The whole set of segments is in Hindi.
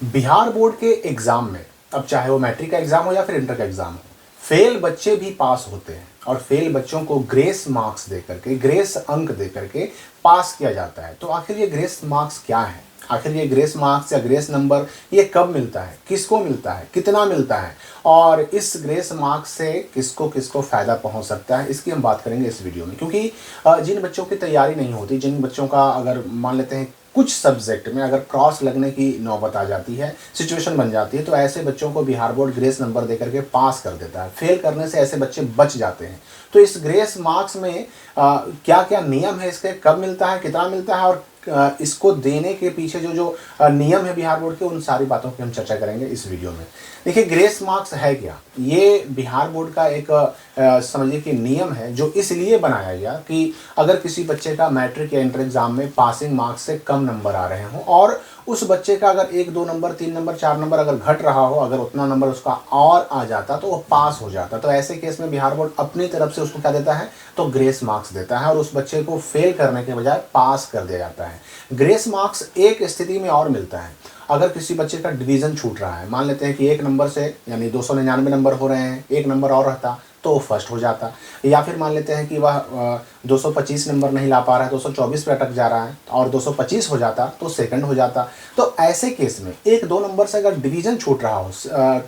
बिहार बोर्ड के एग्ज़ाम में, अब चाहे वो मैट्रिक का एग्ज़ाम हो या फिर इंटर का एग्ज़ाम हो, फेल बच्चे भी पास होते हैं और फेल बच्चों को ग्रेस मार्क्स दे करके, ग्रेस अंक दे करके पास किया जाता है। तो आखिर ये ग्रेस मार्क्स क्या है? आखिर ये ग्रेस मार्क्स या ग्रेस नंबर ये कब मिलता है, किसको मिलता है, कितना मिलता है और इस ग्रेस मार्क्स से किसको किसको फ़ायदा पहुंच सकता है, इसकी हम बात करेंगे इस वीडियो में। क्योंकि जिन बच्चों की तैयारी नहीं होती, जिन बच्चों का अगर मान लेते हैं कुछ सब्जेक्ट में अगर क्रॉस लगने की नौबत आ जाती है, सिचुएशन बन जाती है, तो ऐसे बच्चों को बिहार बोर्ड ग्रेस नंबर देकर के पास कर देता है। फेल करने से ऐसे बच्चे बच जाते हैं। तो इस ग्रेस मार्क्स में क्या क्या नियम है, इसके कब मिलता है, कितना मिलता है और इसको देने के पीछे जो जो नियम है बिहार बोर्ड के, उन सारी बातों की हम चर्चा करेंगे इस वीडियो में। देखिए, ग्रेस मार्क्स है क्या? ये बिहार बोर्ड का एक समझिए कि नियम है जो इसलिए बनाया गया कि अगर किसी बच्चे का मैट्रिक या इंटर एग्जाम में पासिंग मार्क्स से कम नंबर आ रहे हों और उस बच्चे का अगर 1 2 नंबर 3 नंबर 4 नंबर अगर घट रहा हो, अगर उतना नंबर उसका और आ जाता तो वो पास हो जाता। तो ऐसे केस में बिहार बोर्ड अपनी तरफ से उसको क्या देता है, तो ग्रेस मार्क्स देता है और उस बच्चे को फेल करने के बजाय पास कर दिया जाता है। ग्रेस मार्क्स एक स्थिति में और मिलता है, अगर किसी बच्चे का डिवीज़न छूट रहा है, मान लेते हैं कि 1 नंबर से यानी 299 नंबर हो रहे हैं, 1 नंबर और रहता तो वो फर्स्ट हो जाता। या फिर मान लेते हैं कि वह 225 नंबर नहीं ला पा रहा है, 224 पे अटक जा रहा है और 225 हो जाता तो सेकंड हो जाता। तो ऐसे केस में 1 2 नंबर से अगर डिवीज़न छूट रहा हो,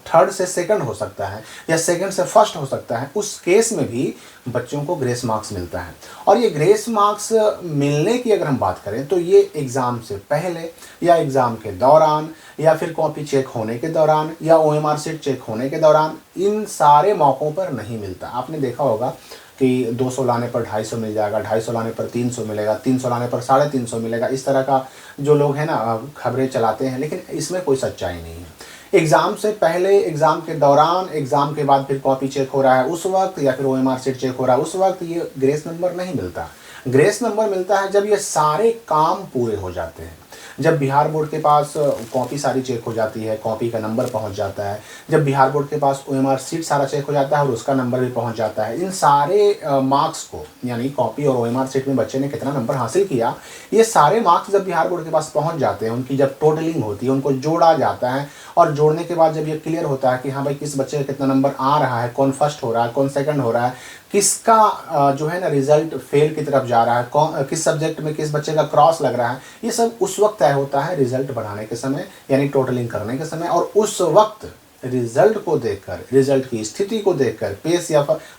थर्ड से सेकंड हो सकता है या सेकंड से फर्स्ट हो सकता है, उस केस में भी बच्चों को ग्रेस मार्क्स मिलता है। और ये ग्रेस मार्क्स मिलने की अगर हम बात करें तो ये एग्ज़ाम से पहले या एग्ज़ाम के दौरान या फिर कॉपी चेक होने के दौरान या ओएमआर शीट चेक होने के दौरान, इन सारे मौक़ों पर नहीं मिलता। आपने देखा होगा कि 200 लाने पर 250 मिल जाएगा, 250 लाने पर 300 मिलेगा, 300 लाने पर 350 मिलेगा। इस तरह का जो लोग हैं ना, खबरें चलाते हैं, लेकिन इसमें कोई सच्चाई नहीं है। एग्ज़ाम से पहले, एग्ज़ाम के दौरान, एग्ज़ाम के बाद फिर कॉपी चेक हो रहा है उस वक्त या फिर ओएमआर शीट चेक हो रहा है उस वक्त ये ग्रेस नंबर नहीं मिलता। ग्रेस नंबर मिलता है जब ये सारे काम पूरे हो जाते हैं, जब बिहार बोर्ड के पास कॉपी सारी चेक हो जाती है, कॉपी का नंबर पहुंच जाता है, जब बिहार बोर्ड के पास ओएमआर शीट सारा चेक हो जाता है और उसका नंबर भी पहुंच जाता है। इन सारे मार्क्स को, यानी कॉपी और ओएमआर शीट में बच्चे ने कितना नंबर हासिल किया, ये सारे मार्क्स जब बिहार बोर्ड के पास पहुंच जाते हैं, उनकी जब टोटलिंग होती है, उनको जोड़ा जाता है और जोड़ने के बाद जब ये क्लियर होता है कि हाँ भाई किस बच्चे का कितना नंबर आ रहा है, कौन फर्स्ट हो रहा है, कौन सेकंड हो रहा है, किसका जो है ना रिजल्ट फेल की तरफ जा रहा है, कौन किस सब्जेक्ट में किस बच्चे का क्रॉस लग रहा है, ये सब उस वक्त तय होता है रिजल्ट बनाने के समय, यानी टोटलिंग करने के समय। और उस वक्त रिजल्ट को देखकर, रिजल्ट की स्थिति को देखकर,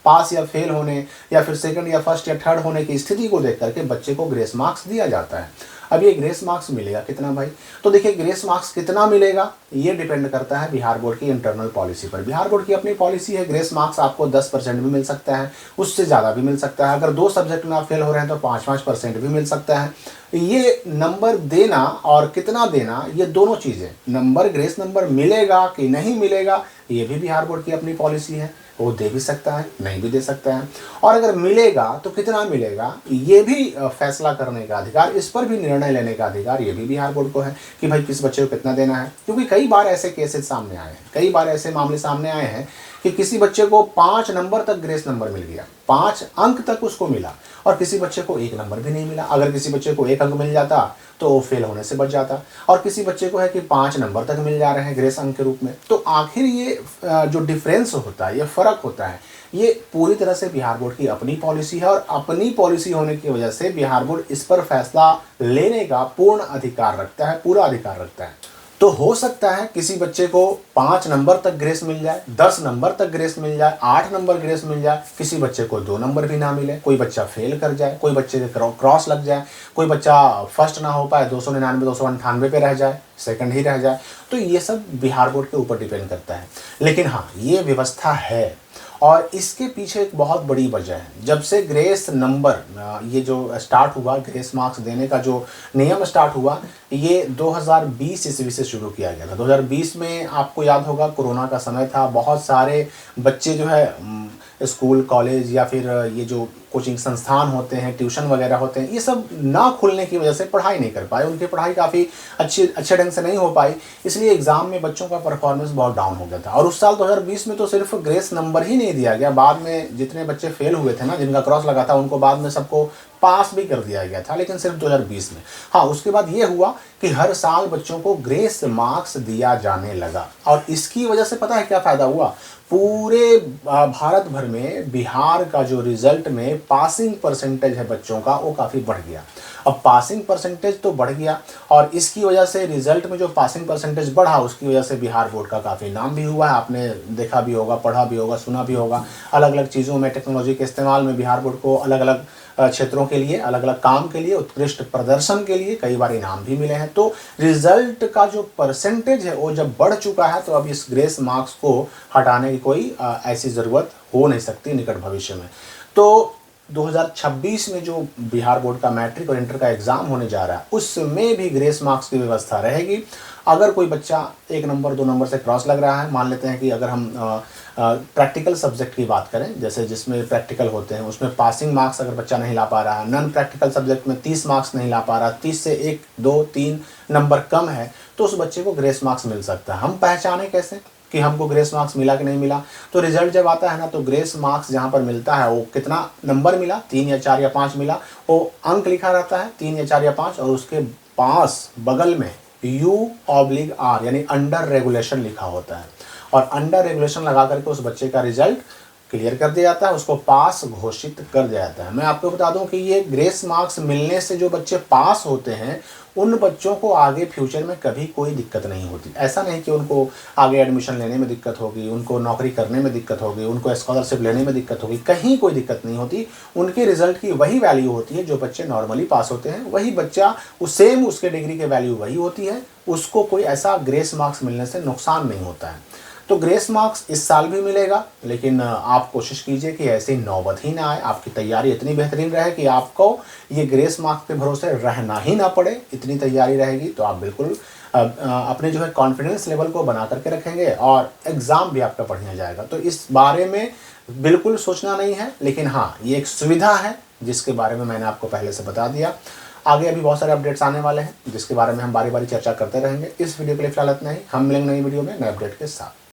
पास या फेल होने या फिर सेकंड या फर्स्ट या थर्ड होने की स्थिति को देख करके बच्चे को ग्रेस मार्क्स दिया जाता है। अब ये ग्रेस मार्क्स मिलेगा कितना भाई? तो देखिए, ग्रेस मार्क्स कितना मिलेगा ये डिपेंड करता है बिहार बोर्ड की इंटरनल पॉलिसी पर। बिहार बोर्ड की अपनी पॉलिसी है, ग्रेस मार्क्स आपको 10% भी मिल सकता है, उससे ज़्यादा भी मिल सकता है। अगर 2 सब्जेक्ट में आप फेल हो रहे हैं तो 5% भी मिल सकता है। ये नंबर देना और कितना देना, ये दोनों चीज़ें, नंबर ग्रेस नंबर मिलेगा कि नहीं मिलेगा, ये भी बिहार बोर्ड की अपनी पॉलिसी है। वो दे भी सकता है, नहीं भी दे सकता है। और अगर मिलेगा तो कितना मिलेगा, ये भी फैसला करने का अधिकार, इस पर भी निर्णय लेने का अधिकार ये भी बिहार बोर्ड को है कि भाई किस बच्चे को कितना देना है। क्योंकि कई बार ऐसे केसेस सामने आए हैं, कई बार ऐसे मामले सामने आए हैं कि किसी बच्चे को 5 नंबर तक ग्रेस नंबर मिल गया, 5 अंक तक उसको मिला और किसी बच्चे को 1 नंबर भी नहीं मिला। अगर किसी बच्चे को 1 अंक मिल जाता तो वो फेल होने से बच जाता, और किसी बच्चे को है कि 5 नंबर तक मिल जा रहे हैं ग्रेस अंक के रूप में। तो आखिर ये जो डिफरेंस होता है, ये फ़र्क होता है, ये पूरी तरह से बिहार बोर्ड की अपनी पॉलिसी है और अपनी पॉलिसी होने की वजह से बिहार बोर्ड इस पर फैसला लेने का पूर्ण अधिकार रखता है, पूरा अधिकार रखता है। तो हो सकता है किसी बच्चे को 5 नंबर तक ग्रेस मिल जाए, 10 नंबर तक ग्रेस मिल जाए, 8 नंबर ग्रेस मिल जाए, किसी बच्चे को 2 नंबर भी ना मिले, कोई बच्चा फेल कर जाए, कोई बच्चे के क्रॉस लग जाए, कोई बच्चा फर्स्ट ना हो पाए, 299 298 पे रह जाए, सेकंड ही रह जाए। तो ये सब बिहार बोर्ड के ऊपर डिपेंड करता है। लेकिन हाँ, ये व्यवस्था है और इसके पीछे एक बहुत बड़ी वजह है। जब से ग्रेस नंबर ये जो स्टार्ट हुआ, ग्रेस मार्क्स देने का जो नियम स्टार्ट हुआ, ये 2020 ईस्वी से शुरू किया गया था। 2020 में आपको याद होगा कोरोना का समय था, बहुत सारे बच्चे जो है स्कूल कॉलेज या फिर ये जो कोचिंग संस्थान होते हैं, ट्यूशन वगैरह होते हैं, ये सब ना खुलने की वजह से पढ़ाई नहीं कर पाए, उनकी पढ़ाई काफ़ी अच्छे ढंग से नहीं हो पाई, इसलिए एग्ज़ाम में बच्चों का परफॉर्मेंस बहुत डाउन हो गया था। और उस साल 2020 में तो सिर्फ ग्रेस नंबर ही नहीं दिया गया, बाद में जितने बच्चे फेल हुए थे ना, जिनका क्रॉस लगा था, उनको बाद में सबको पास भी कर दिया गया था, लेकिन सिर्फ 2020 में। हाँ, उसके बाद ये हुआ कि हर साल बच्चों को ग्रेस मार्क्स दिया जाने लगा, और इसकी वजह से पता है क्या फ़ायदा हुआ? पूरे भारत भर में बिहार का जो रिजल्ट में पासिंग परसेंटेज है बच्चों का, वो काफ़ी बढ़ गया। अब पासिंग परसेंटेज तो बढ़ गया, और इसकी वजह से रिजल्ट में जो पासिंग परसेंटेज बढ़ा, उसकी वजह से बिहार बोर्ड का काफ़ी नाम भी हुआ है। आपने देखा भी होगा, पढ़ा भी होगा, सुना भी होगा, अलग अलग चीज़ों में, टेक्नोलॉजी के इस्तेमाल में बिहार बोर्ड को अलग अलग क्षेत्रों के लिए, अलग अलग काम के लिए, उत्कृष्ट प्रदर्शन के लिए कई बार इनाम भी मिले हैं। तो रिजल्ट का जो परसेंटेज है वो जब बढ़ चुका है, तो अब इस ग्रेस मार्क्स को हटाने की कोई ऐसी ज़रूरत हो नहीं सकती निकट भविष्य में। तो 2026 में जो बिहार बोर्ड का मैट्रिक और इंटर का एग्ज़ाम होने जा रहा है, उसमें भी ग्रेस मार्क्स की व्यवस्था रहेगी। अगर कोई बच्चा 1 नंबर 2 नंबर से क्रॉस लग रहा है, मान लेते हैं कि अगर हम प्रैक्टिकल सब्जेक्ट की बात करें, जैसे जिसमें प्रैक्टिकल होते हैं, उसमें पासिंग मार्क्स अगर बच्चा नहीं ला पा रहा है, नॉन प्रैक्टिकल सब्जेक्ट में 30 मार्क्स नहीं ला पा रहा, 30 से 1 2 3 नंबर कम है, तो उस बच्चे को ग्रेस मार्क्स मिल सकता है। हम पहचाने कैसे कि हमको ग्रेस मार्क्स मिला कि नहीं मिला? तो रिजल्ट जब आता है ना, तो ग्रेस मार्क्स जहाँ पर मिलता है, वो कितना नंबर मिला, 3 या 4 या 5 मिला, वो अंक लिखा रहता है 3 या 4 या 5, और उसके पास बगल में U/R यानी अंडर रेगुलेशन लिखा होता है, और अंडर रेगुलेशन लगा करके उस बच्चे का रिजल्ट क्लियर कर दिया जाता है, उसको पास घोषित कर दिया जाता है। मैं आपको बता दूं कि ये ग्रेस मार्क्स मिलने से जो बच्चे पास होते हैं, उन बच्चों को आगे फ्यूचर में कभी कोई दिक्कत नहीं होती। ऐसा नहीं कि उनको आगे एडमिशन लेने में दिक्कत होगी, उनको नौकरी करने में दिक्कत होगी, उनको स्कॉलरशिप लेने में दिक्कत होगी, कहीं कोई दिक्कत नहीं होती। उनके रिजल्ट की वही वैल्यू होती है जो बच्चे नॉर्मली पास होते हैं, वही बच्चा सेम उसके डिग्री की वैल्यू वही होती है, उसको कोई ऐसा ग्रेस मार्क्स मिलने से नुकसान नहीं होता है। तो ग्रेस मार्क्स इस साल भी मिलेगा, लेकिन आप कोशिश कीजिए कि ऐसी नौबत ही ना आए, आपकी तैयारी इतनी बेहतरीन रहे कि आपको ये ग्रेस मार्क्स पे भरोसे रहना ही ना पड़े। इतनी तैयारी रहेगी तो आप बिल्कुल अपने जो है कॉन्फिडेंस लेवल को बना करके रखेंगे, और एग्ज़ाम भी आपका बढ़िया जाएगा। तो इस बारे में बिल्कुल सोचना नहीं है, लेकिन हाँ, ये एक सुविधा है जिसके बारे में मैंने आपको पहले से बता दिया। आगे अभी बहुत सारे अपडेट्स आने वाले हैं, जिसके बारे में हम बारी बारी चर्चा करते रहेंगे। इस वीडियो के लिए फिलहाल इतना ही, हम मिलेंगे नई वीडियो में नए अपडेट के साथ।